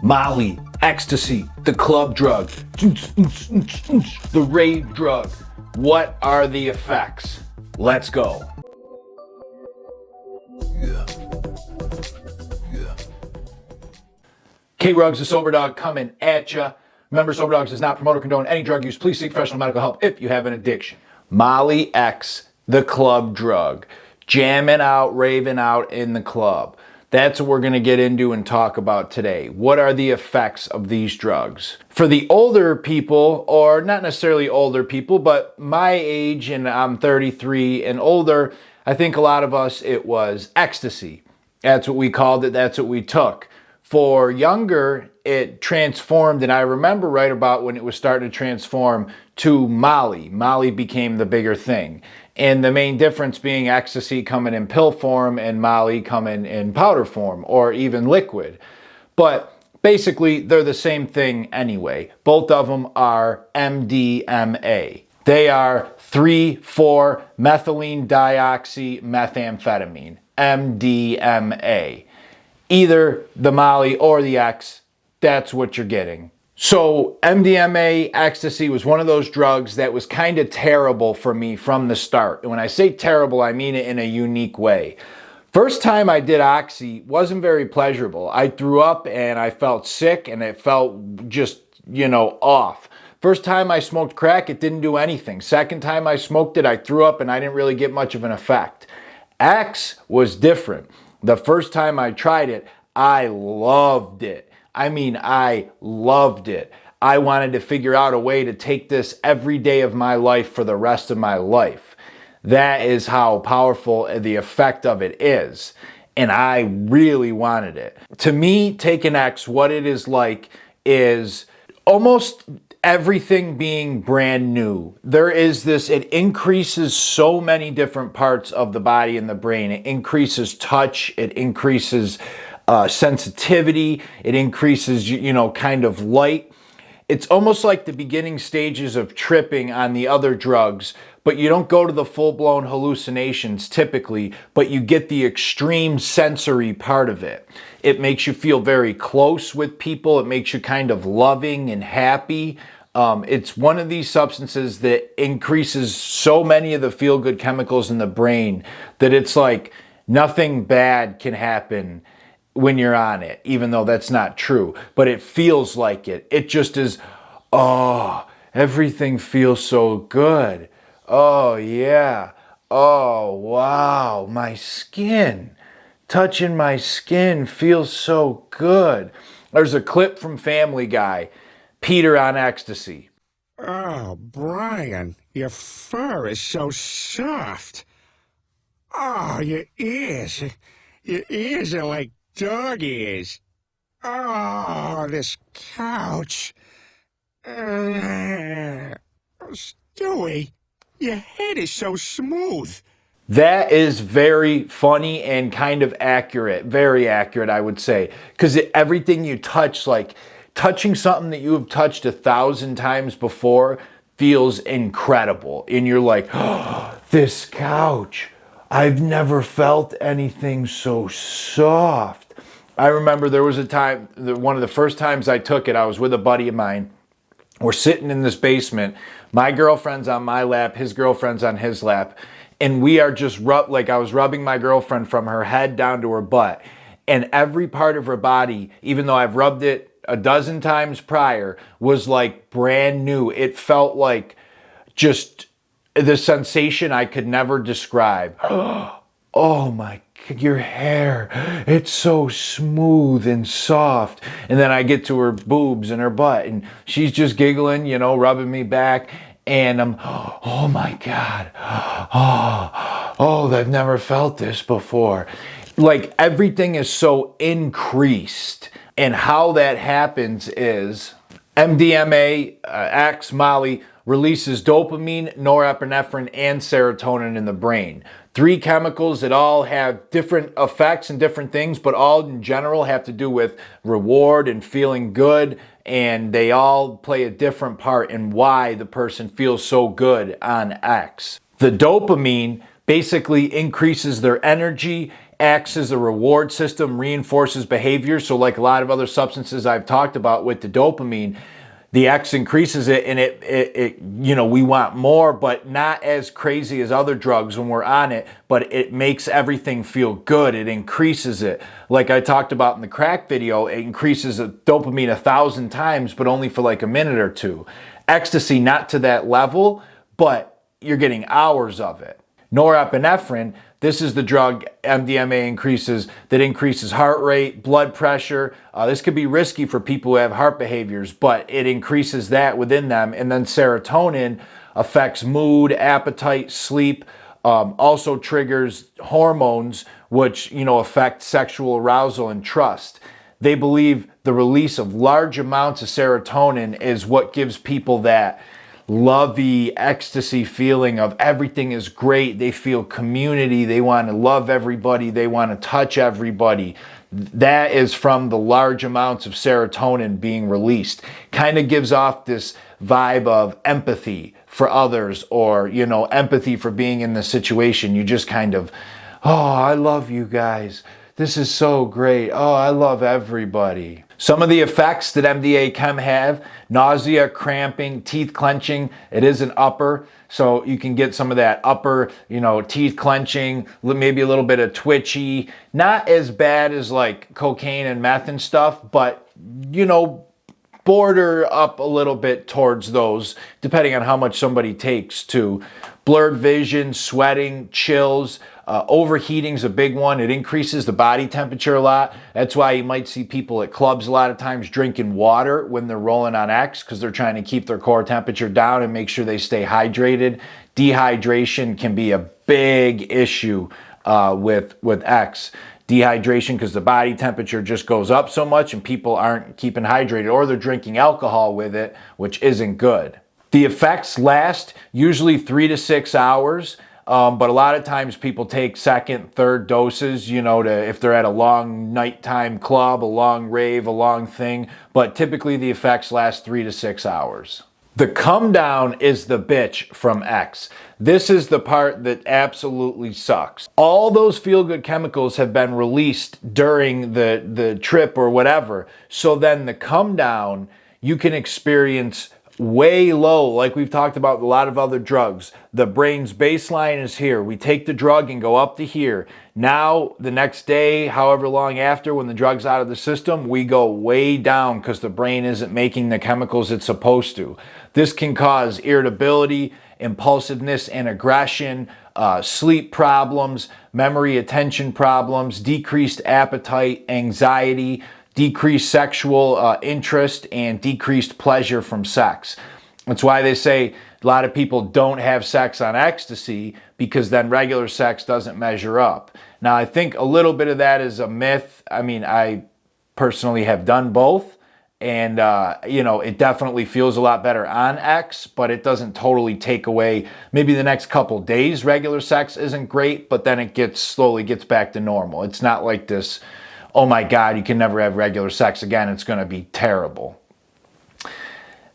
Molly, ecstasy, the club drug, the rave drug. What are the effects? Let's go. K-Rugs, the Soberdog, coming at ya. Remember, Soberdogs does not promote or condone any drug use. Please seek professional medical help if you have an addiction. Molly X, the club drug. Jamming out, raving out in the club. That's what we're going to get into and talk about today. What are the effects of these drugs? For the older people, or not necessarily older people, but my age, and I'm 33 and older, I think a lot of us, it was ecstasy. That's what we called it. That's what we took. For younger, it transformed, and I remember right about when it was starting to transform to Molly. Molly became the bigger thing. And the main difference being ecstasy coming in pill form and Molly coming in powder form or even liquid. But basically, they're the same thing anyway. Both of them are MDMA. They are 3,4-methylene dioxymethamphetamine, MDMA. Either the Molly or the X, that's what you're getting. So MDMA, ecstasy, was one of those drugs that was kind of terrible for me from the start. And when I say terrible, I mean it in a unique way. First time I did oxy wasn't very pleasurable. I threw up and I felt sick and it felt just, off. First time I smoked crack, it didn't do anything. Second time I smoked it, I threw up and I didn't really get much of an effect. X was different. The first time I tried it, I loved it. I loved it. I wanted to figure out a way to take this every day of my life for the rest of my life. That is how powerful the effect of it is. And I really wanted it. To me, taking X, what it is like is almost everything being brand new. There is this, it increases so many different parts of the body and the brain. It increases touch, it increases sensitivity, it increases, kind of light. It's almost like the beginning stages of tripping on the other drugs, but you don't go to the full-blown hallucinations typically, but you get the extreme sensory part of it. It makes you feel very close with people. It makes you kind of loving and happy. It's one of these substances that increases so many of the feel-good chemicals in the brain that it's like nothing bad can happen when you're on it, even though that's not true. But it feels like it. It just is, everything feels so good. Oh, yeah. Oh, wow. My skin. Touching my skin feels so good. There's a clip from Family Guy. Peter on ecstasy. Oh, Brian, your fur is so soft. Oh, your ears are like dog ears. Oh, this couch. Stewie, your head is so smooth. That is very funny and kind of accurate. Very accurate, I would say. Because everything you touch, like touching something that you have touched 1,000 times before feels incredible. And you're like, oh, this couch. I've never felt anything so soft. I remember there was a time, one of the first times I took it, I was with a buddy of mine. We're sitting in this basement. My girlfriend's on my lap, his girlfriend's on his lap. And we are just, I was rubbing my girlfriend from her head down to her butt. And every part of her body, even though I've rubbed it a dozen times prior, was like brand new. It felt like just the sensation I could never describe. Oh my, your hair, it's so smooth and soft. And then I get to her boobs and her butt and she's just giggling, rubbing me back. And I'm, oh my God, I've never felt this before. Like everything is so increased. And how that happens is MDMA, X, Molly, releases dopamine, norepinephrine, and serotonin in the brain. 3 chemicals that all have different effects and different things, but all in general have to do with reward and feeling good. And they all play a different part in why the person feels so good on X. The dopamine basically increases their energy acts as a reward system, reinforces behavior. So like a lot of other substances I've talked about with the dopamine, the X increases it, and it we want more, but not as crazy as other drugs when we're on it, but it makes everything feel good. It increases it. Like I talked about in the crack video, it increases the dopamine 1,000 times, but only for like a minute or two. Ecstasy, not to that level, but you're getting hours of it. Norepinephrine, this is the drug MDMA increases, that increases heart rate, blood pressure. This could be risky for people who have heart behaviors, but it increases that within them. And then serotonin affects mood, appetite, sleep, also triggers hormones, which, affect sexual arousal and trust. They believe the release of large amounts of serotonin is what gives people that lovey ecstasy feeling of everything is great. They feel community. They want to love everybody. They want to touch everybody. That is from the large amounts of serotonin being released. Kind of gives off this vibe of empathy for others, or, empathy for being in the situation. You just kind of, oh, I love you guys. This is so great. Oh, I love everybody. Some of the effects that MDA can have: nausea, cramping, teeth clenching. It is an upper, so you can get some of that upper, teeth clenching, maybe a little bit of twitchy. Not as bad as like cocaine and meth and stuff, but, border up a little bit towards those, depending on how much somebody takes too. Blurred vision, sweating, chills. Overheating is a big one. It increases the body temperature a lot. That's why you might see people at clubs a lot of times drinking water when they're rolling on X, because they're trying to keep their core temperature down and make sure they stay hydrated. Dehydration can be a big issue with X. Dehydration, because the body temperature just goes up so much and people aren't keeping hydrated, or they're drinking alcohol with it, which isn't good. The effects last usually 3 to 6 hours. But a lot of times people take second, third doses, if they're at a long nighttime club, a long rave, a long thing. But typically the effects last 3 to 6 hours. The Comedown is the bitch from X. This is the part that absolutely sucks. All those feel-good chemicals have been released during the trip or whatever. So then the Comedown, you can experience way low, like we've talked about with a lot of other drugs. The brain's baseline is here. We take the drug and go up to here. Now, the next day, however long after, when the drug's out of the system, we go way down because the brain isn't making the chemicals it's supposed to. This can cause irritability, impulsiveness and aggression, sleep problems, memory attention problems, decreased appetite, anxiety, decreased sexual interest, and decreased pleasure from sex. That's why they say a lot of people don't have sex on ecstasy, because then regular sex doesn't measure up. Now, I think a little bit of that is a myth. I mean, I personally have done both, and it definitely feels a lot better on X, but it doesn't totally take away. Maybe the next couple days regular sex isn't great, but then it slowly gets back to normal. It's not like this, oh my God, you can never have regular sex again. It's going to be terrible.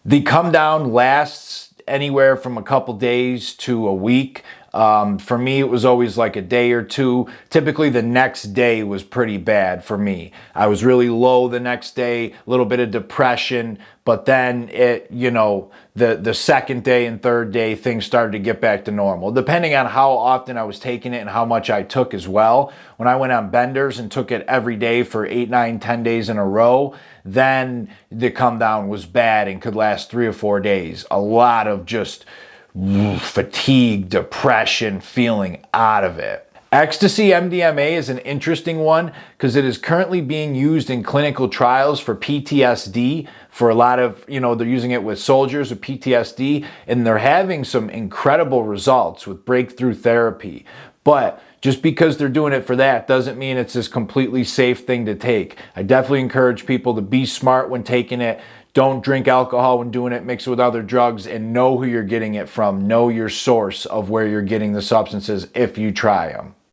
The Comedown lasts anywhere from a couple days to a week. For me, it was always like a day or two. Typically, the next day was pretty bad for me. I was really low the next day, a little bit of depression, but then the second day and third day, things started to get back to normal, depending on how often I was taking it and how much I took as well. When I went on benders and took it every day for 8, 9, 10 days in a row, then the Comedown was bad and could last 3 or 4 days. A lot of just fatigue, depression, feeling out of it. Ecstasy MDMA is an interesting one because it is currently being used in clinical trials for PTSD. For a lot of, they're using it with soldiers with PTSD, and they're having some incredible results with breakthrough therapy. But just because they're doing it for that doesn't mean it's this completely safe thing to take. I definitely encourage people to be smart when taking it. Don't drink alcohol when doing it, mix it with other drugs, and know who you're getting it from. Know your source of where you're getting the substances if you try them.